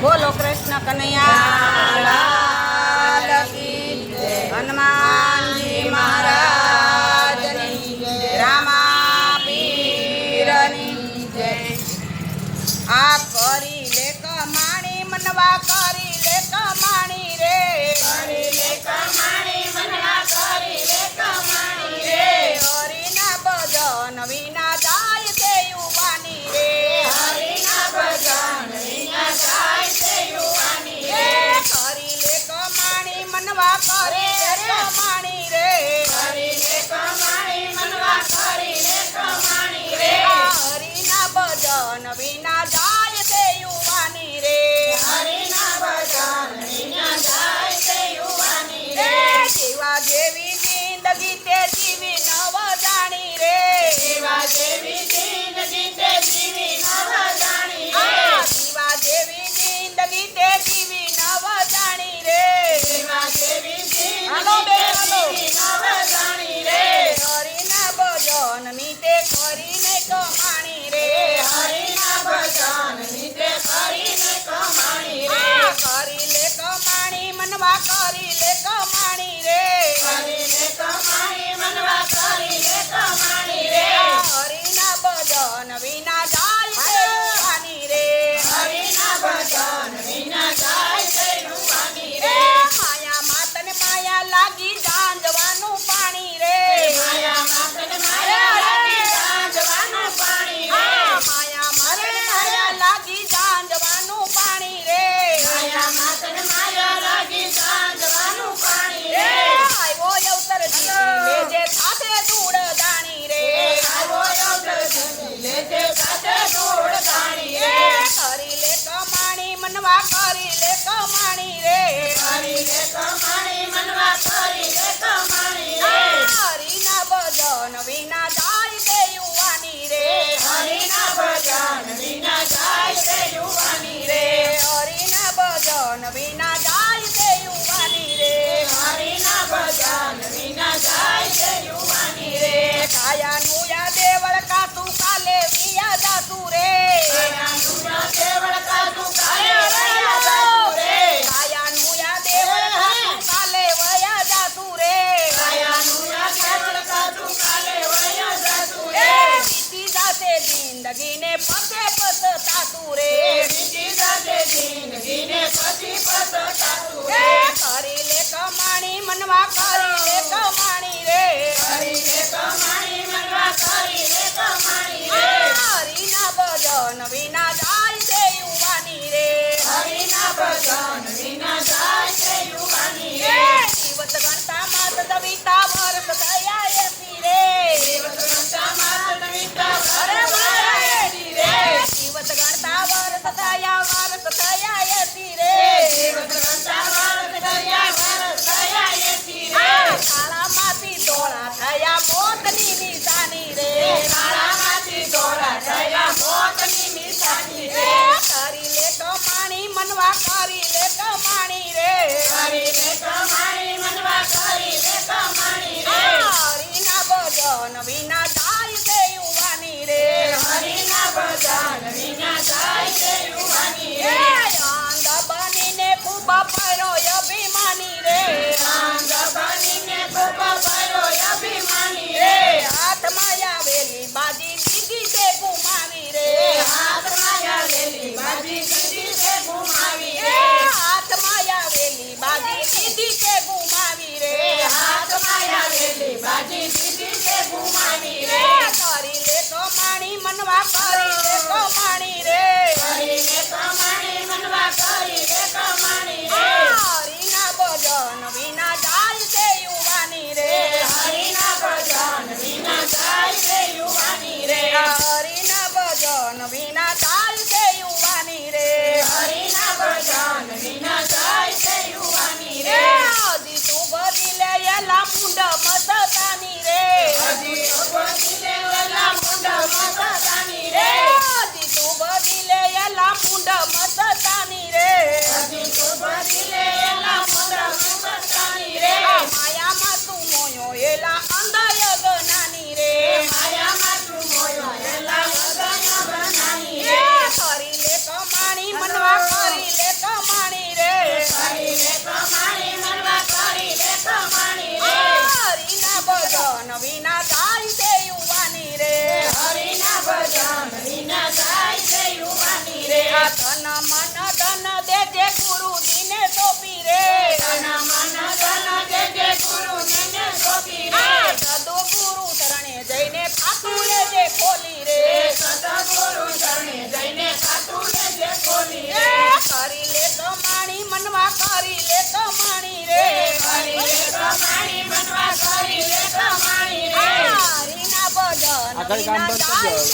બોલો કૃષ્ણ કનૈયા લાલ કી જય. હનુમાનજી મહારાજની જય. રામા પીરની જય. આ કરી લે કમાણી મનવા કરી લે કમાણી રે. કરી લે કમાણી મનવા કરી લે કમાણી રે. હરિના ભજન વિના જાય તે યુવાની રે. હરિના ભજન વિના જાય તે યુવાની રે. કરી લે કમાણી મનવા કરી લે કમાણી રે. કરી લે કમાણી મનવા કરી લે કમાણી રે. હરિના ભજન વિના જાય તે યુવાની રે. હરિના ભજન વિના જાય તે યુવાની રે. જીવા જેવી જિંદગી તે જીવી નવ જાણી રે. જીવા જેવી જિંદગી તે જીવી નવ જાણી રે. જીવા જેવી જિંદગી તે જીવી નવ જાણી રે. જીવા જેવી હાલો જિંદગી બે, તે હાલો. જીવી નવ જાણી રે. હરિના ભજન ની તે કરીને કમાણી રે. હરિના ભજન નીતે કરીને કમાણી રે. કરી લે કમાણી મનવા કરી લે કમાણી રે. કરી લે કમાણી મનવા કરી લે કમાણી રે. હરિના ભજન વિના જાય તે યુવાની રે. હરિના ભજન વિના જાય તે યુવાની રે. માયા માતને માયા લાગી જાંજવાનું પાણી રે. માયા માતને માયા લાગી જાંજવાનું પાણી રે. માયા માતને માયા લાગી જાંજવાનું પાણી રે. માયા માતને માયા લાગી જાંજવાનું પાણી રે. આવ્યો અવસરજી લેજે સાથે ધૂળ દાણી રે. આવો અવસર જમી લેજે સાથે ધૂળ દાણી રે. કરી લે કમાણી મનવા કરી લે કમાણી રે. કરી લે કમાણી મનવા કરી લે કમાણી રે. હરિના ભજન વિના જાય તે યુવાની રે. હરિના ભજન વિના જાય તે યુવાની રે. હરિના ભજન વિના જાય તે યુવાની રે. હરિના ભજન વિના જાય તે યુવાની રે. કાયાનું યા દેવળ કાતું કાલે વિયા જાતું રે. કાયાનું દેવળ કાતું કાલે વયા જાતું રે. કાયાનું યા દેવળ કાતું કાલે વયા જાતું રે. કાયાનું દેવળ કાતું કાલે વયા જાતું રે. વીતી જાતે જિંદગીને પતે પસ્તાતું રે. બીજી જાતે જિંદગીને પછી પસ્તાતું રે. કરી લે કમાણી મનવા કરી લે કમાણી રે. કરી લે કમાણી મનવા કરી લે કમાણી રે. હરિના ભજન વિના જાય તે યુવાની રે. હરિના ભજન વિના જાય તે યુવાની રે. દિવસ ગણતા માસ દવિતા વર્ષ થયા એસી રે. દિવસ ગણતા માસ દવિતા અરે વર્ષ થયા એસી રે. દિવસ ગણતા વર્ષ થયા એસી રે. દિવસ ગણતા વર્ષ થયા એસી રે. કાળામાંથી ધોળા થયા મોતની નિશાની રે. કાળામાંથી ધોળા થયા મોતની નિશાની રે. કરી લે કમાણી મનવા કરી લે કમાણી રે. કરી લે કમાણી મનવા કરી લે કમાણી રે. હરિના ભજન વિના જાય તે યુવાની રે. હરિના ભજન વિના જાય તે યુવાની રે. અંધ બનીને ખૂબ પરો અભિમાની રે. અંગ બનીને ખૂબ ભયો અભિમાની રે. હાથમાં આવેલી બાજી દીધી છે ગુમાવી રે. હાથમાં આવેલી બાજી દીધી છે ગુમાવી રે. હાથમાં આવેલી બાજી દીધી છે ગુમાવી રે. હાથમાં આવેલી બાજી દીધી છે ગુમાવી રે. કરી લે કમાણી મનવા કરી લે કમાણી રે. કરી લે કમાણી મનવા કરી લે કમાણી રે. હરિના ભજન વિના જાય તે યુવાની રે. હરિના ભજન વિના જાય તે યુવાની રે. હરિના ભજન વિના જાય તે યુવાની રે. હરિના ભજન વિના જાય તે યુવાની રે. હજી તું બધી લે એલા મુંડ મસ્તાની રે. હજી તો બધી લેવલા મુંડ મસ્તાની રે. હજી તું બધી લે એલા મુંડ મસ્તાની રે. હજી તો બધી લેવલા મુંડ મસ્તાની રે. માયામાં તું મોયો એલા અંધાય ગનાની રે. માયામાં તું મોયો એલા વગન બનાની કરી રે. લે કમાણી મનવા કરી લે આગળ કામ બંધ કરી દો.